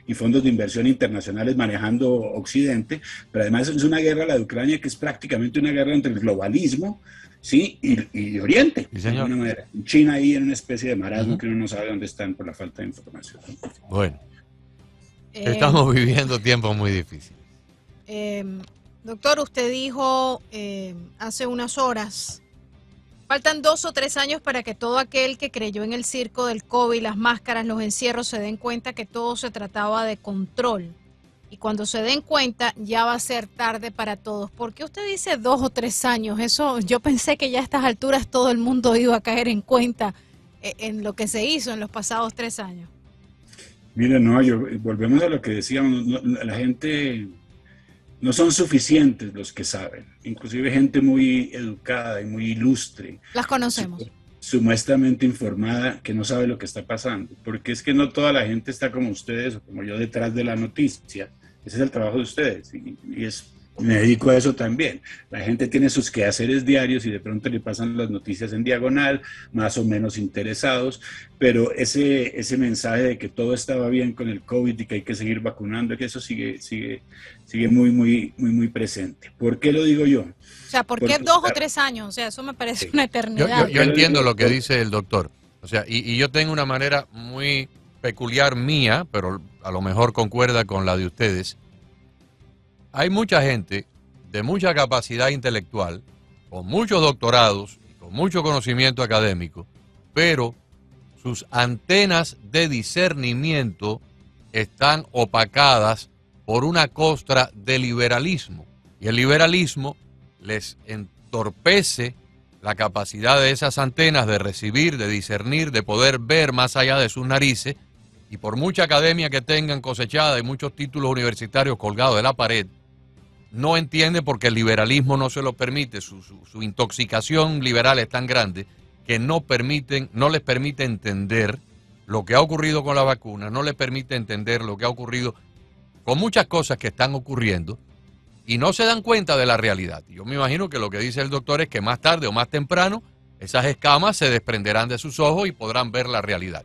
y fondos de inversión internacionales manejando Occidente, pero además es una guerra, la de Ucrania, que es prácticamente una guerra entre el globalismo, ¿sí? y Oriente. Sí, señor. De alguna manera. China ahí en una especie de marasmo que uno no sabe dónde están por la falta de información. Bueno, estamos viviendo tiempos muy difíciles. Doctor, usted dijo hace unas horas, faltan 2 o 3 años para que todo aquel que creyó en el circo del COVID, las máscaras, los encierros, se den cuenta que todo se trataba de control. Y cuando se den cuenta, ya va a ser tarde para todos. ¿Por qué usted dice 2 o 3 años? Eso, yo pensé que ya a estas alturas todo el mundo iba a caer en cuenta en lo que se hizo en los pasados 3 años. Mira, volvemos a lo que decíamos, la gente... No son suficientes los que saben, inclusive gente muy educada y muy ilustre. Las conocemos. Supuestamente informada, que no sabe lo que está pasando, porque es que no toda la gente está como ustedes o como yo detrás de la noticia. Ese es el trabajo de ustedes y me dedico a eso también. La gente tiene sus quehaceres diarios y de pronto le pasan las noticias en diagonal, más o menos interesados, pero ese mensaje de que todo estaba bien con el COVID y que hay que seguir vacunando, que eso sigue muy presente. ¿Por qué lo digo yo? O sea, ¿por qué 2 o 3 años? O sea, eso me parece una eternidad. Yo entiendo lo que dice el doctor. O sea, y yo tengo una manera muy peculiar mía, pero a lo mejor concuerda con la de ustedes. Hay mucha gente de mucha capacidad intelectual, con muchos doctorados y con mucho conocimiento académico, pero sus antenas de discernimiento están opacadas por una costra de liberalismo. Y el liberalismo les entorpece la capacidad de esas antenas de recibir, de discernir, de poder ver más allá de sus narices. Y por mucha academia que tengan cosechada y muchos títulos universitarios colgados de la pared, no entiende porque el liberalismo no se lo permite. Su intoxicación liberal es tan grande que no les permite entender lo que ha ocurrido con la vacuna, no les permite entender lo que ha ocurrido con muchas cosas que están ocurriendo y no se dan cuenta de la realidad. Yo me imagino que lo que dice el doctor es que más tarde o más temprano esas escamas se desprenderán de sus ojos y podrán ver la realidad.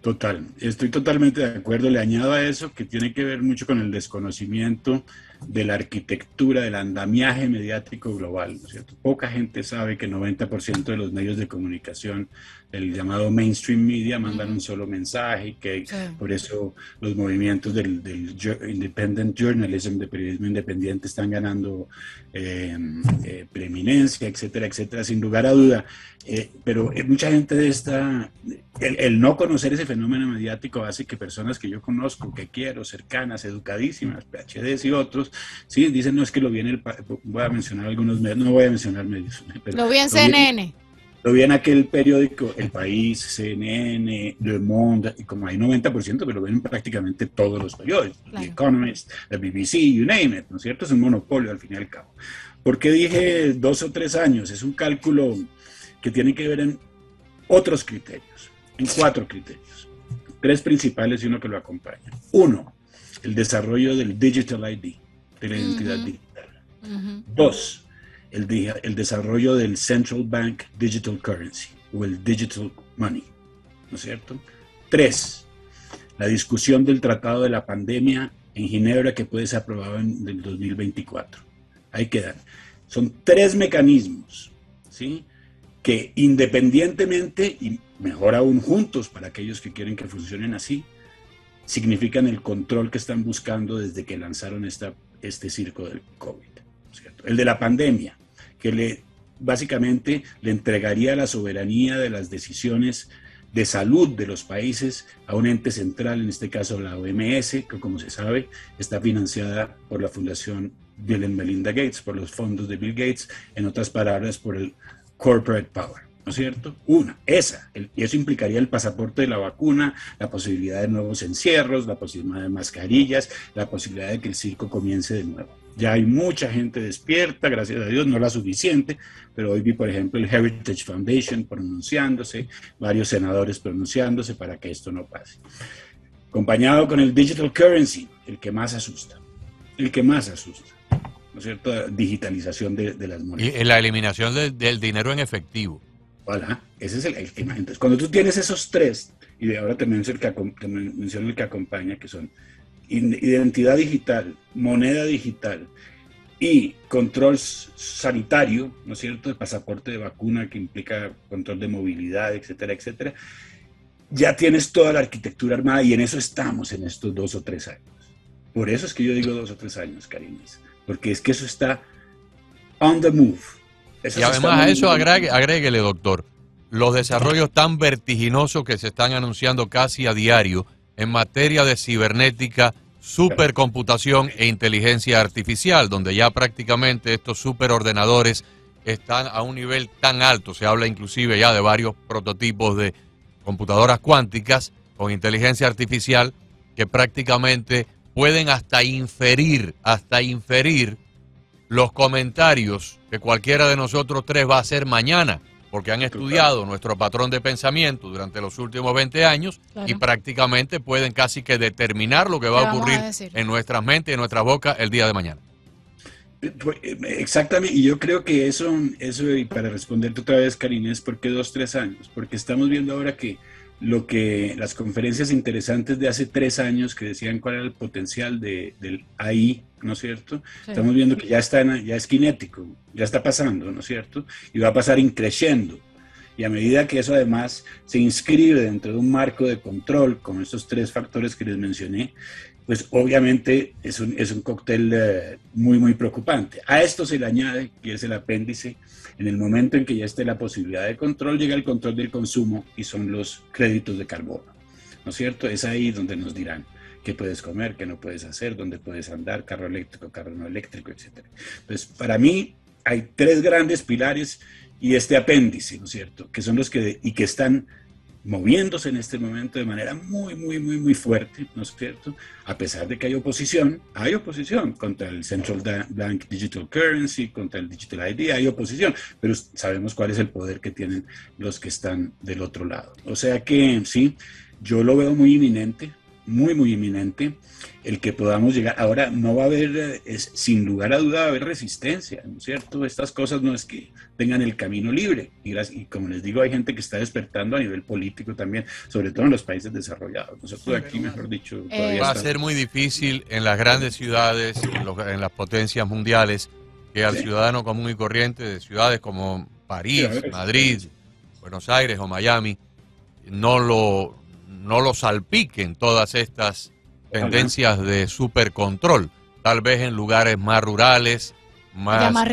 Total, estoy totalmente de acuerdo. Le añado a eso que tiene que ver mucho con el desconocimiento de la arquitectura, del andamiaje mediático global, ¿no es cierto? Poca gente sabe que el 90% de los medios de comunicación, el llamado mainstream media, mandan un solo mensaje, que por eso los movimientos del independent journalism, de periodismo independiente, están ganando preeminencia, etcétera, etcétera, sin lugar a duda. Pero mucha gente de el no conocer ese fenómeno mediático hace que personas que yo conozco, que quiero, cercanas, educadísimas, PhDs y otros, sí, dicen, no, es que lo vi voy a mencionar algunos medios, no voy a mencionar medios. Pero lo vi en CNN. Lo vi en aquel periódico, El País, CNN, Le Monde, y como hay 90%, pero lo ven en prácticamente todos los periódicos, claro. The Economist, la BBC, you name it, ¿no es cierto? Es un monopolio al fin y al cabo. ¿Por qué dije 2 o 3 años? Es un cálculo que tiene que ver en otros criterios, en 4 criterios, 3 principales y uno que lo acompaña. 1, el desarrollo del Digital ID, de la identidad digital. 2, el desarrollo del Central Bank Digital Currency o el Digital Money, ¿no es cierto? 3, la discusión del tratado de la pandemia en Ginebra que puede ser aprobado en el 2024. Ahí quedan. Son 3 mecanismos, ¿sí?, que independientemente y mejor aún juntos para aquellos que quieren que funcionen así, significan el control que están buscando desde que lanzaron este circo del COVID, ¿cierto? El de la pandemia, que básicamente le entregaría la soberanía de las decisiones de salud de los países a un ente central, en este caso la OMS, que como se sabe está financiada por la Fundación Bill and Melinda Gates, por los fondos de Bill Gates, en otras palabras por el corporate power, ¿no es cierto? Y eso implicaría el pasaporte de la vacuna, la posibilidad de nuevos encierros, la posibilidad de mascarillas, la posibilidad de que el circo comience de nuevo. Ya hay mucha gente despierta, gracias a Dios, no la suficiente, pero hoy vi, por ejemplo, el Heritage Foundation pronunciándose, varios senadores pronunciándose para que esto no pase. Acompañado con el digital currency, el que más asusta, ¿no es cierto? Digitalización de las monedas. Y la eliminación del dinero en efectivo. Voilà, ese es el tema. Entonces, cuando tú tienes esos tres, y ahora te menciono el que acompaña, que son identidad digital, moneda digital y control sanitario, ¿no es cierto?, de pasaporte de vacuna que implica control de movilidad, etcétera, etcétera, ya tienes toda la arquitectura armada y en eso estamos en estos 2 o 3 años. Por eso es que yo digo 2 o 3 años, Karines, porque es que eso está on the move. Y además a eso agréguele, doctor, los desarrollos tan vertiginosos que se están anunciando casi a diario en materia de cibernética, supercomputación e inteligencia artificial, donde ya prácticamente estos superordenadores están a un nivel tan alto. Se habla inclusive ya de varios prototipos de computadoras cuánticas con inteligencia artificial que prácticamente pueden hasta inferir los comentarios que cualquiera de nosotros tres va a hacer mañana, porque han estudiado nuestro patrón de pensamiento durante los últimos 20 años, claro, y prácticamente pueden casi que determinar lo que va a ocurrir en nuestras mentes y en nuestras bocas el día de mañana. Exactamente, y yo creo que eso y para responderte otra vez, Karines, ¿por qué 2 o 3 años? Porque estamos viendo ahora que las conferencias interesantes de hace 3 años que decían cuál era el potencial del AI, ¿no es cierto? Sí. Estamos viendo que ya es cinético, ya está pasando, ¿no es cierto? Y va a pasar increciendo. Y a medida que eso además se inscribe dentro de un marco de control con estos 3 factores que les mencioné, pues obviamente es un cóctel muy, muy preocupante. A esto se le añade, que es el apéndice, en el momento en que ya esté la posibilidad de control, llega el control del consumo y son los créditos de carbono, ¿no es cierto? Es ahí donde nos dirán qué puedes comer, qué no puedes hacer, dónde puedes andar, carro eléctrico, carro no eléctrico, etc. Entonces, para mí hay 3 grandes pilares y este apéndice, ¿no es cierto?, que son los que están moviéndose en este momento de manera muy, muy, muy, muy fuerte, ¿no es cierto? A pesar de que hay oposición contra el Central Bank Digital Currency, contra el Digital ID, hay oposición, pero sabemos cuál es el poder que tienen los que están del otro lado. O sea que sí, yo lo veo muy inminente, muy, muy inminente, el que podamos llegar. Ahora no va a haber, sin lugar a duda, va a haber resistencia, ¿no es cierto? Estas cosas no es que tengan el camino libre. Y como les digo, hay gente que está despertando a nivel político también, sobre todo en los países desarrollados. Nosotros aquí, mejor dicho, todavía va a ser muy difícil en las grandes ciudades, en las potencias mundiales, que al ciudadano común y corriente de ciudades como París, Madrid, Buenos Aires o Miami, no lo salpiquen todas estas tendencias de supercontrol. Tal vez en lugares más rurales, más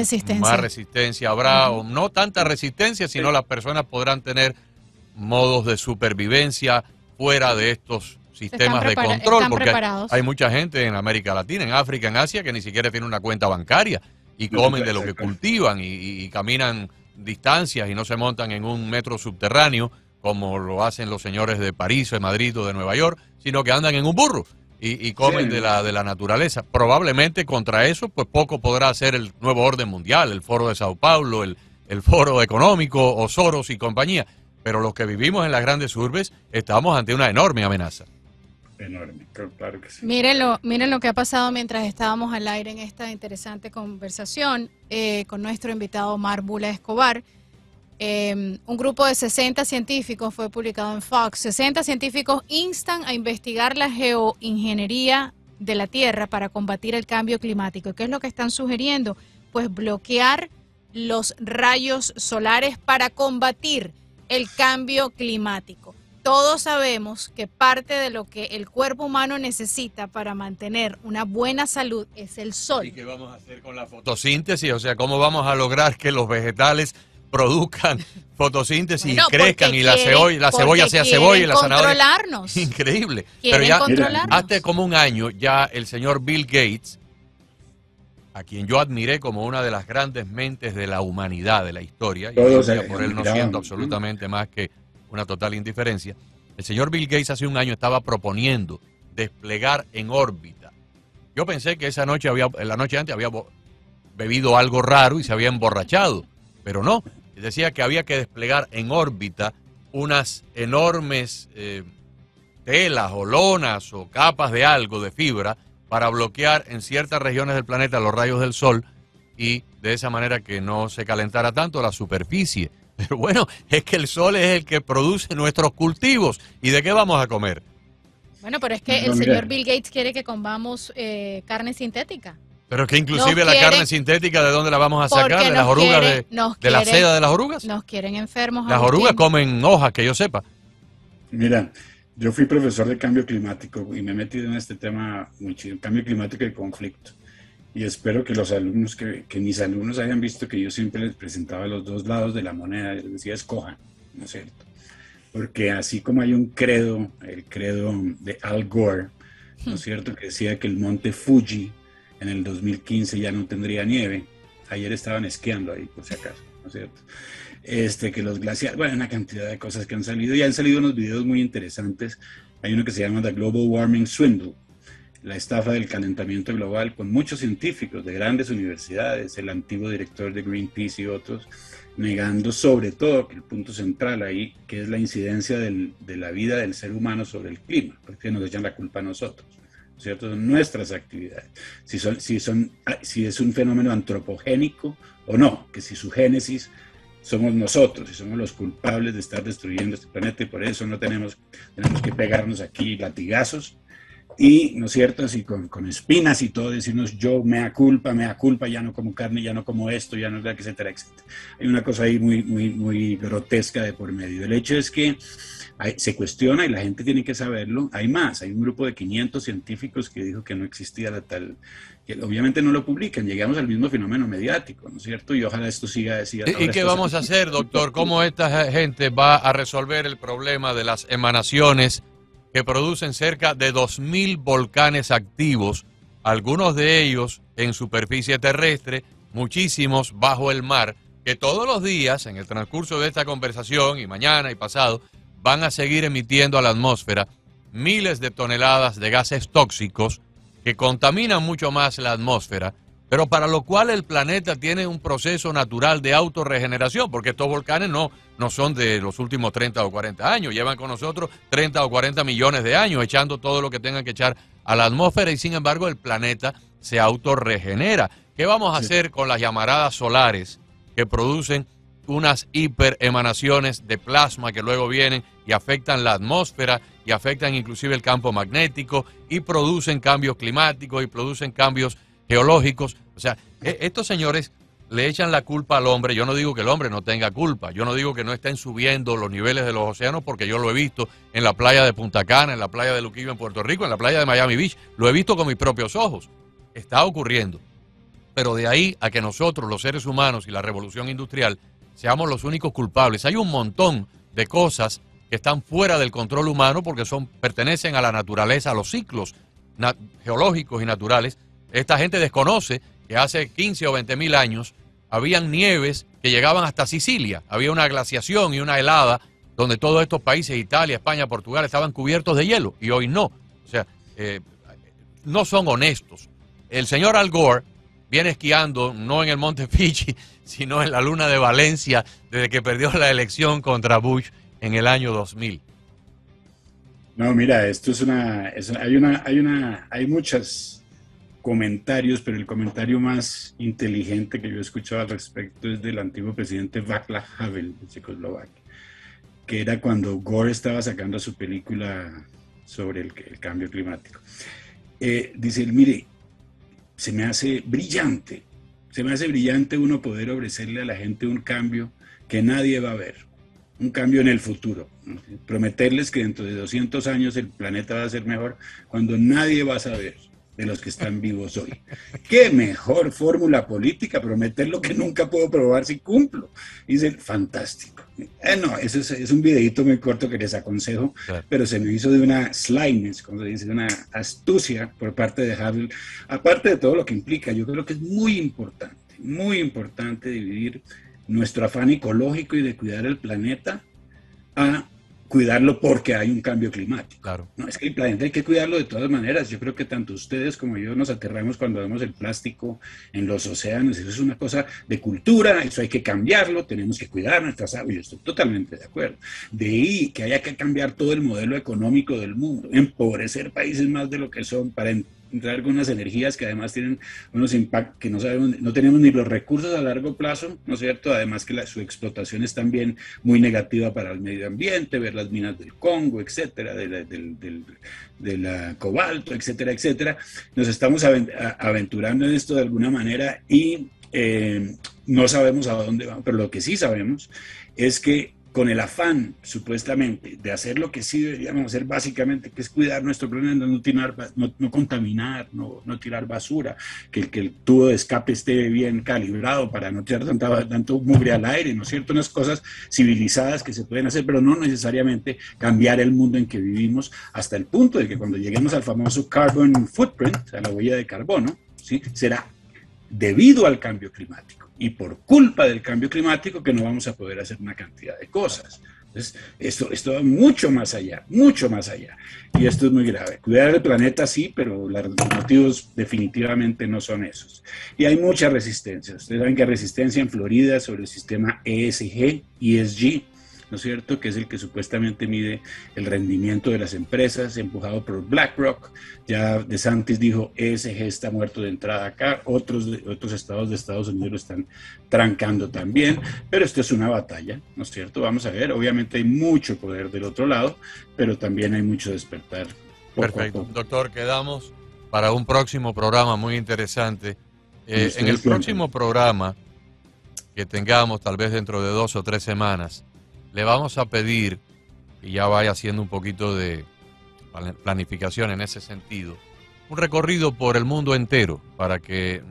resistencia habrá, o no tanta resistencia, sino las personas podrán tener modos de supervivencia fuera de estos sistemas de control, porque hay mucha gente en América Latina, en África, en Asia, que ni siquiera tiene una cuenta bancaria y comen de lo que cultivan y caminan distancias y no se montan en un metro subterráneo como lo hacen los señores de París, o de Madrid o de Nueva York, sino que andan en un burro y comen de la naturaleza. Probablemente contra eso, pues poco podrá hacer el nuevo orden mundial, el Foro de Sao Paulo, el Foro Económico o Soros y compañía. Pero los que vivimos en las grandes urbes estamos ante una enorme amenaza. Enorme, claro que sí. Miren lo que ha pasado mientras estábamos al aire en esta interesante conversación con nuestro invitado Omar Bula Escobar. Un grupo de 60 científicos fue publicado en Fox. 60 científicos instan a investigar la geoingeniería de la Tierra para combatir el cambio climático. ¿Qué es lo que están sugiriendo? Pues bloquear los rayos solares para combatir el cambio climático. Todos sabemos que parte de lo que el cuerpo humano necesita para mantener una buena salud es el sol. ¿Y qué vamos a hacer con la fotosíntesis? O sea, ¿cómo vamos a lograr que los vegetales produzcan fotosíntesis y crezcan y la cebolla sea cebolla y la zanahoria? Controlarnos. Increíble. Pero ya hace como un año ya el señor Bill Gates a quien yo admiré como una de las grandes mentes de la humanidad, de la historia, y Todos por él no siento absolutamente más que una total indiferencia. El señor Bill Gates hace un año estaba proponiendo desplegar en órbita. Yo pensé que la noche antes había bebido algo raro y se había emborrachado, pero no. Decía que había que desplegar en órbita unas enormes telas o lonas o capas de algo, de fibra, para bloquear en ciertas regiones del planeta los rayos del sol y de esa manera que no se calentara tanto la superficie. Pero bueno, es que el sol es el que produce nuestros cultivos. ¿Y de qué vamos a comer? Bueno, pero es que el señor Bill Gates quiere que comamos carne sintética. Pero es que inclusive la carne sintética, ¿de dónde la vamos a sacar? ¿De las orugas, de la seda de las orugas? Nos quieren enfermos. Las orugas comen hojas, que yo sepa. Mira, yo fui profesor de cambio climático y me he metido en este tema mucho, cambio climático y conflicto. Y espero que los alumnos, que mis alumnos hayan visto que yo siempre les presentaba los dos lados de la moneda. Les decía, escojan, ¿no es cierto? Porque así como hay un credo, el credo de Al Gore, ¿no es cierto? Que decía que el monte Fuji en el 2015 ya no tendría nieve. Ayer estaban esquiando ahí, por si acaso, ¿no es cierto? Que los glaciares, bueno, una cantidad de cosas que han salido, y han salido unos videos muy interesantes. Hay uno que se llama The Global Warming Swindle, la estafa del calentamiento global, con muchos científicos de grandes universidades, el antiguo director de Greenpeace y otros, negando sobre todo que el punto central ahí, que es la incidencia de la vida del ser humano sobre el clima, porque nos echan la culpa a nosotros, ¿cierto? Son nuestras actividades, si es un fenómeno antropogénico o no, que si su génesis somos nosotros y somos los culpables de estar destruyendo este planeta, y por eso no tenemos que pegarnos aquí latigazos y, ¿no es cierto?, así con espinas y todo, decirnos yo mea culpa, ya no como carne, ya no como esto, ya no, etcétera, etcétera. Hay una cosa ahí muy, muy, muy grotesca de por medio. El hecho es que se cuestiona y la gente tiene que saberlo. Hay más, hay un grupo de 500 científicos que dijo que no existía la tal, que obviamente no lo publican, llegamos al mismo fenómeno mediático, ¿no es cierto? Y ojalá esto siga. ¿Y qué vamos a hacer, doctor? ¿Cómo esta gente va a resolver el problema de las emanaciones que producen cerca de 2.000 volcanes activos, algunos de ellos en superficie terrestre, muchísimos bajo el mar, que todos los días, en el transcurso de esta conversación, y mañana y pasado, van a seguir emitiendo a la atmósfera miles de toneladas de gases tóxicos que contaminan mucho más la atmósfera, pero para lo cual el planeta tiene un proceso natural de autorregeneración, porque estos volcanes no son de los últimos 30 o 40 años, llevan con nosotros 30 o 40 millones de años echando todo lo que tengan que echar a la atmósfera, y sin embargo el planeta se autorregenera. ¿Qué vamos a hacer con las llamaradas solares que producen unas hiperemanaciones de plasma que luego vienen y afectan la atmósfera y afectan inclusive el campo magnético y producen cambios climáticos y producen cambios geológicos? O sea, estos señores le echan la culpa al hombre. Yo no digo que el hombre no tenga culpa, yo no digo que no estén subiendo los niveles de los océanos, porque yo lo he visto en la playa de Punta Cana, en la playa de Luquillo en Puerto Rico, en la playa de Miami Beach, lo he visto con mis propios ojos. Está ocurriendo. Pero de ahí a que nosotros, los seres humanos y la revolución industrial, seamos los únicos culpables. Hay un montón de cosas que están fuera del control humano porque pertenecen a la naturaleza, a los ciclos geológicos y naturales. Esta gente desconoce que hace 15 o 20 mil años habían nieves que llegaban hasta Sicilia. Había una glaciación y una helada donde todos estos países, Italia, España, Portugal, estaban cubiertos de hielo, y hoy no. O sea, no son honestos. El señor Al Gore viene esquiando no en el monte Fuji, sino en la luna de Valencia, desde que perdió la elección contra Bush en el año 2000. No, mira, esto hay muchos comentarios, pero el comentario más inteligente que yo he escuchado al respecto es del antiguo presidente Václav Havel de Checoslovaquia, que era cuando Gore estaba sacando su película sobre el cambio climático. Dice, mire, se me hace brillante uno poder ofrecerle a la gente un cambio que nadie va a ver, un cambio en el futuro, ¿no? Prometerles que dentro de 200 años el planeta va a ser mejor cuando nadie va a saber de los que están vivos hoy. Qué mejor fórmula política, prometer lo que nunca puedo probar si cumplo. Dice, fantástico. No, eso es un videito muy corto que les aconsejo, claro, pero se me hizo de una slyness, como se dice, de una astucia por parte de Havel, aparte de todo lo que implica. Yo creo que es muy importante dividir nuestro afán ecológico y de cuidar el planeta a cuidarlo porque hay un cambio climático. Claro. No, es que el planeta hay que cuidarlo de todas maneras. Yo creo que tanto ustedes como yo nos aterramos cuando vemos el plástico en los océanos. Eso es una cosa de cultura, eso hay que cambiarlo, tenemos que cuidar nuestras aguas. Yo estoy totalmente de acuerdo. De ahí que haya que cambiar todo el modelo económico del mundo, empobrecer países más de lo que son para entrar con unas energías que además tienen unos impactos que no sabemos, no tenemos ni los recursos a largo plazo, ¿no es cierto? Además que su explotación es también muy negativa para el medio ambiente, ver las minas del Congo, etcétera, de la cobalto, etcétera, etcétera. Nos estamos aventurando en esto de alguna manera y no sabemos a dónde vamos, pero lo que sí sabemos es que con el afán, supuestamente, de hacer lo que sí deberíamos hacer básicamente, que es cuidar nuestro planeta, no contaminar, no tirar basura, que el tubo de escape esté bien calibrado para no tirar tanto mugre al aire, ¿no es cierto? Unas cosas civilizadas que se pueden hacer, pero no necesariamente cambiar el mundo en que vivimos, hasta el punto de que cuando lleguemos al famoso carbon footprint, a la huella de carbono, ¿sí?, será debido al cambio climático y por culpa del cambio climático que no vamos a poder hacer una cantidad de cosas. Entonces, esto va mucho más allá, y esto es muy grave. Cuidar el planeta sí, pero los motivos definitivamente no son esos. Y hay mucha resistencia. Ustedes saben que hay resistencia en Florida sobre el sistema ESG, ¿no es cierto?, que es el que supuestamente mide el rendimiento de las empresas, empujado por BlackRock. Ya DeSantis dijo, ESG está muerto de entrada acá, otros estados de Estados Unidos lo están trancando también, pero esto es una batalla, ¿no es cierto? Vamos a ver, obviamente hay mucho poder del otro lado, pero también hay mucho despertar. Perfecto, doctor, quedamos para un próximo programa muy interesante. En el próximo programa que tengamos, tal vez dentro de 2 o 3 semanas, le vamos a pedir que ya vaya haciendo un poquito de planificación en ese sentido, un recorrido por el mundo entero para que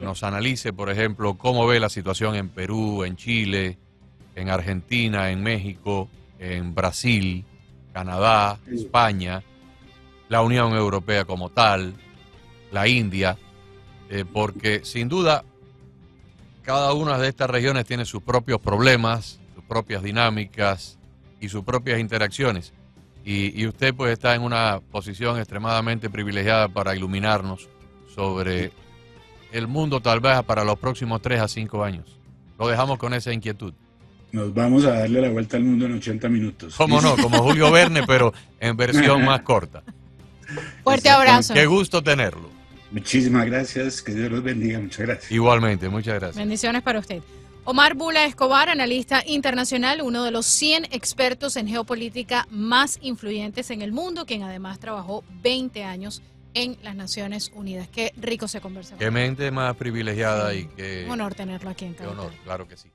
nos analice, por ejemplo, cómo ve la situación en Perú, en Chile, en Argentina, en México, en Brasil, Canadá, España, la Unión Europea como tal, la India, porque sin duda cada una de estas regiones tiene sus propios problemas, propias dinámicas y sus propias interacciones, y usted pues está en una posición extremadamente privilegiada para iluminarnos sobre el mundo tal vez para los próximos 3 a 5 años. Lo dejamos con esa inquietud. Nos vamos a darle la vuelta al mundo en 80 minutos. ¿Cómo no? Como Julio Verne, pero en versión más corta. Fuerte abrazo. Qué gusto tenerlo. Muchísimas gracias, que Dios los bendiga, muchas gracias. Igualmente, muchas gracias. Bendiciones para usted. Omar Bula Escobar, analista internacional, uno de los 100 expertos en geopolítica más influyentes en el mundo, quien además trabajó 20 años en las Naciones Unidas. Qué rico se conversa. Qué mente más privilegiada y qué honor tenerlo aquí en Cabo. Qué honor, claro que sí.